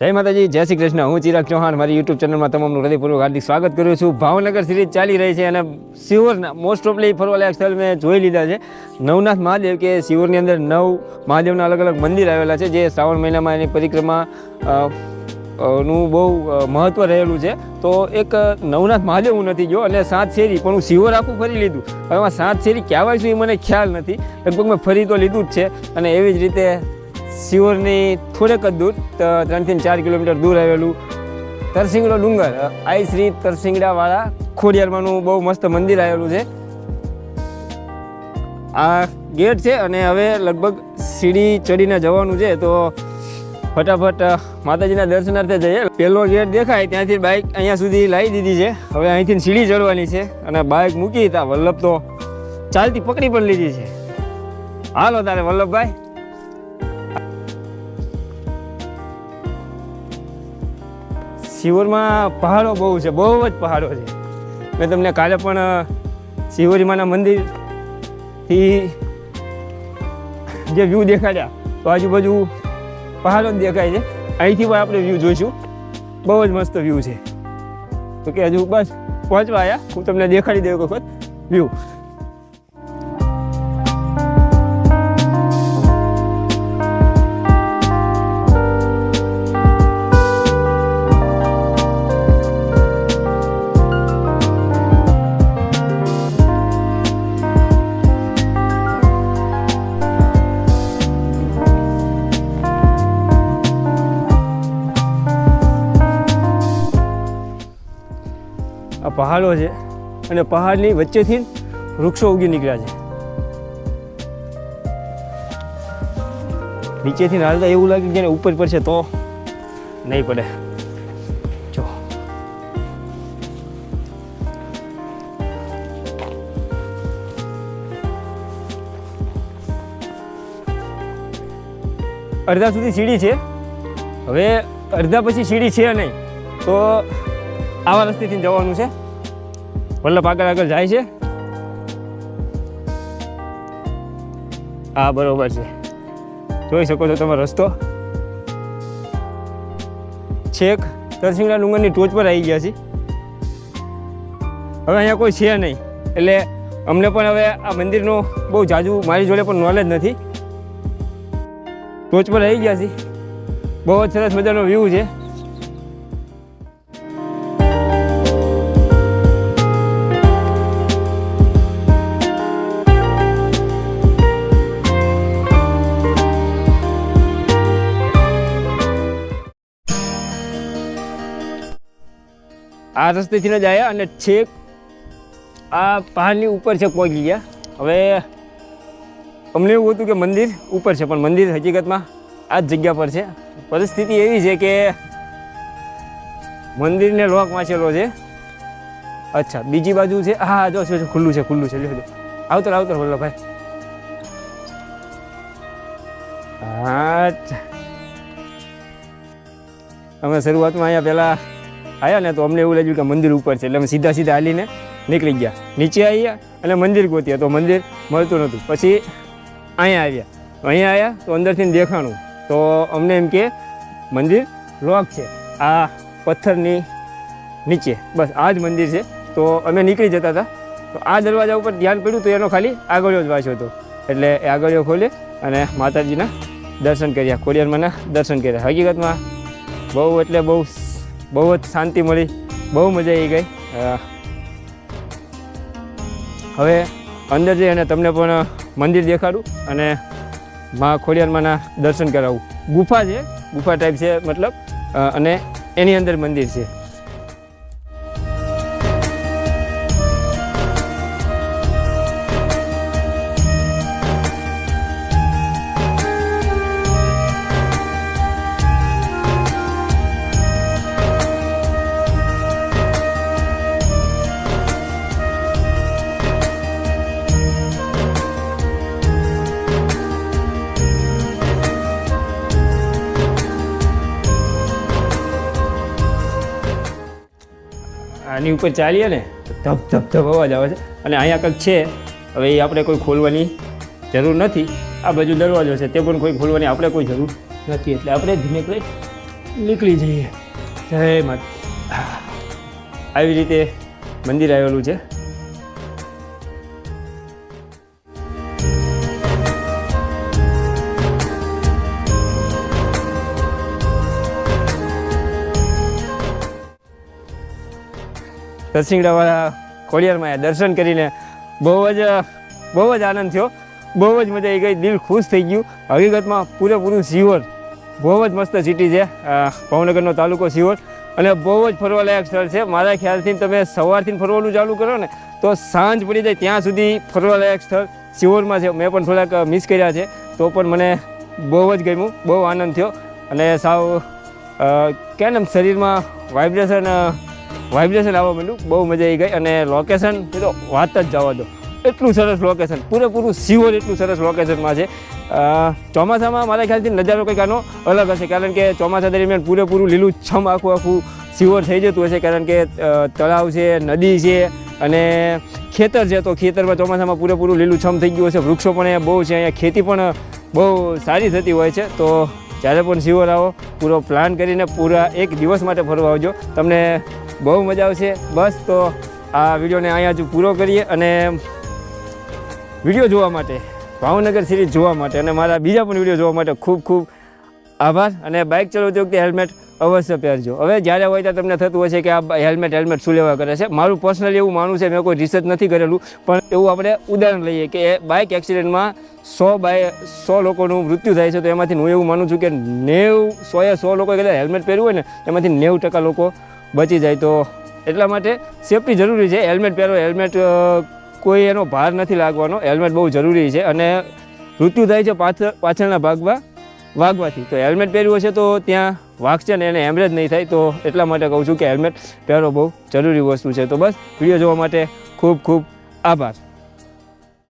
જય માતાજી, જય શ્રી કૃષ્ણ. હું ચિરાગ ચૌહાણ મારી યુટ્યુબ ચેનલમાં તમામનું હૃદયપૂર્વક હાર્દિક સ્વાગત કરું છું. ભાવનગર સિરીઝ ચાલી રહી છે અને શિહોરના મોસ્ટ ઓફલી ફરવાલાયક સ્થળ મેં જોઈ લીધા છે. નવનાથ મહાદેવ કે શિહોરની અંદર 9 મહાદેવના અલગ અલગ મંદિર આવેલા છે, જે શ્રાવણ મહિનામાં એની પરિક્રમા નું બહુ મહત્ત્વ રહેલું છે. તો એક નવનાથ મહાદેવ હું નથી ગયો અને 7 શેરી પણ હું શિહોર આખું ફરી લીધું. હવે એમાં 7 શેરી કહેવાય શું એ મને ખ્યાલ નથી, લગભગ મેં ફરી તો લીધું જ છે. અને એવી જ રીતે શિહોરની થોડેક જ દૂર 3 થી 4 કિલોમીટર દૂર આવેલું તરસિંગડો ડુંગર, આઈ શ્રી તરસિંગડાવાળા ખોડિયારમાંનું બહુ મસ્ત મંદિર આવેલું છે. આ ગેટ છે અને હવે લગભગ સીડી ચડીને જવાનું છે, તો ફટાફટ માતાજીના દર્શનાર્થે જઈએ. પહેલો ગેટ દેખાય ત્યાંથી બાઇક અહીંયા સુધી લાવી દીધી છે. હવે અહીંથી સીડી ચડવાની છે અને બાઇક મૂકી ત્યાં વલ્લભ તો ચાલતી પકડી પણ લીધી છે. હાલો તારે વલ્લભભાઈ. શિહોરમાં પહાડો બહુ છે, બહુ જ પહાડો છે. મેં તમને કાલે પણ શિહોરીમાના મંદિરથી જે વ્યૂ દેખાડ્યા, તો આજુબાજુ પહાડો જ દેખાય છે. અહીંથી પણ આપણે વ્યૂ જોઈશું, બહુ જ મસ્ત વ્યૂ છે. તો કે હજુ બસ પહોંચવા આવ્યા, હું તમને દેખાડી દઉં એક વખત વ્યૂ. આ પહાડો છે અને પહાડની વચ્ચેથી વૃક્ષો ઉગી નીકળ્યા છે. નીચેથી હાલતા એવું લાગે કે ઉપર પડશે તો નહીં પડે. જો અડધા સુધી સીડી છે, હવે અડધા પછી સીડી છે નહીં, તો આવા રસ્તેથી જવાનું છે. વલ્લભ આગળ જાય છે. હા બરોબર છે, જોઈ શકો છો તમે રસ્તો. છેક તરસિંગડા ડુંગરની ટોચ પર આવી ગયા છે. હવે અહીંયા કોઈ છે નહીં, એટલે અમને પણ હવે આ મંદિરનું બહુ જાજુ મારી જોડે પણ નોલેજ નથી. ટોચ પર આવી ગયા છે, બહુ જ સરસ મજાનો વ્યૂ છે. આ રસ્તેથી જ આવ્યા અને છેક આ પહાડની ઉપર છે પહોંચી ગયા. હવે અમને એવું હતું કે મંદિર ઉપર છે, પણ મંદિર હકીકતમાં આ જ જગ્યા પર છે. પરિસ્થિતિ એવી છે કે મંદિરને લોક વાંચેલો છે. અચ્છા, બીજી બાજુ છે. હા જો ખુલ્લું છે, ખુલ્લું છે. આવતર વલ્લભભાઈ. અચ્છા, અમે શરૂઆતમાં અહીંયા પહેલાં આવ્યા ને તો અમને એવું લાગ્યું કે મંદિર ઉપર છે, એટલે અમે સીધા હાલીને નીકળી ગયા. નીચે આવ્યા અને મંદિર ગોત્યા તો મંદિર મળતું નહોતું. પછી અહીંયા આવ્યા તો અંદરથી દેખાણું, તો અમને એમ કે મંદિર લોક છે આ પથ્થરની નીચે, બસ આ જ મંદિર છે. તો અમે નીકળી જતા હતા, તો આ દરવાજા ઉપર ધ્યાન પડ્યું તો એનો ખાલી આગળિયો જ વાંચ્યો હતો. એટલે એ આગળિયો ખોલે અને માતાજીના દર્શન કર્યા, ખોડિયારમાંના દર્શન કર્યા. હકીકતમાં બહુ એટલે બહુ જ શાંતિ મળી, બહુ મજા આવી ગઈ. હવે અંદર જઈ અને તમને પણ મંદિર દેખાડું અને મા ખોડિયારમાંના દર્શન કરાવું. ગુફા છે, ગુફા ટાઈપ છે મતલબ, અને એની અંદર મંદિર છે. આની ઉપર ચાલીએ ને તો ધપ અવાજ આવે છે. અને અહીંયા કંઈક છે, હવે એ આપણે કોઈ ખોલવાની જરૂર નથી. આ બાજુ દરવાજો છે, તે પણ કોઈ ખોલવાની આપણે કોઈ જરૂર નથી. એટલે આપણે ધીમે કરી નીકળી જઈએ. જય માત. આવી રીતે મંદિર આવેલું છે. દરસિંગડાવાળા ખોડિયારમાં દર્શન કરીને બહુ જ આનંદ થયો, બહુ જ મજા આવી ગઈ, દિલ ખુશ થઈ ગયું. હકીકતમાં પૂરેપૂરું સિહોર બહુ જ મસ્ત સિટી છે, ભાવનગરનો તાલુકો સિહોર, અને બહુ જ ફરવાલાયક સ્થળ છે. મારા ખ્યાલથી તમે સવારથી ફરવાનું ચાલુ કરો ને તો સાંજ પડી જાય ત્યાં સુધી ફરવાલાયક સ્થળ સિહોરમાં છે. મેં પણ થોડાક મિસ કર્યા છે, તો પણ મને બહુ જ ગમ્યું, બહુ આનંદ થયો. અને સાવ કે ને શરીરમાં વાઇબ્રેશન આવવા માંડ્યું, બહુ મજા આવી ગઈ. અને લોકેશન તો વાત જ જવા દો, એટલું સરસ લોકેશન, પૂરેપૂરું સિહોર એટલું સરસ લોકેશનમાં છે. ચોમાસામાં મારા ખ્યાલથી નજારો કંઈક આનો અલગ હશે, કારણ કે ચોમાસા દરમિયાન પૂરેપૂરું લીલું છમ આખું સિહોર થઈ જતું હશે, કારણ કે તળાવ છે, નદી છે અને ખેતર છે. તો ખેતરમાં ચોમાસામાં પૂરેપૂરું લીલું છમ થઈ ગયું હશે, વૃક્ષો પણ અહીંયા બહુ છે, અહીંયા ખેતી પણ બહુ સારી થતી હોય છે. તો જ્યારે પણ સિહોર આવો પૂરો પ્લાન કરીને પૂરા એક દિવસ માટે ફરવા આવજો, તમને બહુ મજા આવશે. બસ તો આ વિડીયોને અહીંયા જ પૂરો કરીએ, અને વિડીયો જોવા માટે, ભાવનગર સિરીઝ જોવા માટે અને મારા બીજા પણ વિડીયો જોવા માટે ખૂબ ખૂબ આભાર. અને બાઇક ચલાવતી વખતે હેલ્મેટ અવશ્ય પહેરજો. હવે જ્યારે હોય ત્યાં તમને થતું હોય છે કે આ હેલ્મેટ શું લેવા કરે છે. મારું પર્સનલી એવું માનવું છે, મેં કોઈ રિસર્ચ નથી કરેલું, પણ એવું આપણે ઉદાહરણ લઈએ કે બાઇક એક્સિડન્ટમાં 100 લોકોનું મૃત્યુ થાય છે, તો એમાંથી હું એવું માનું છું કે 100 લોકો કદાચ હેલ્મેટ પહેર્યું હોય ને એમાંથી 90% લોકો બચી જાય. તો એટલા માટે સેફટી જરૂરી છે. હેલ્મેટ પહેરો, હેલ્મેટ કોઈ એનો ભાર નથી લાગવાનો, હેલ્મેટ બહુ જરૂરી છે. અને મૃત્યુ થાય છે પાછળના ભાગમાં વાગવાથી, તો હેલ્મેટ પહેર્યું હશે તો ત્યાં વાગશે ને એને હેમરેજ નહીં થાય. તો એટલા માટે કહું છું કે હેલ્મેટ પહેરો બહુ જરૂરી વસ્તુ છે. તો બસ વિડીયો જોવા માટે ખૂબ ખૂબ આભાર.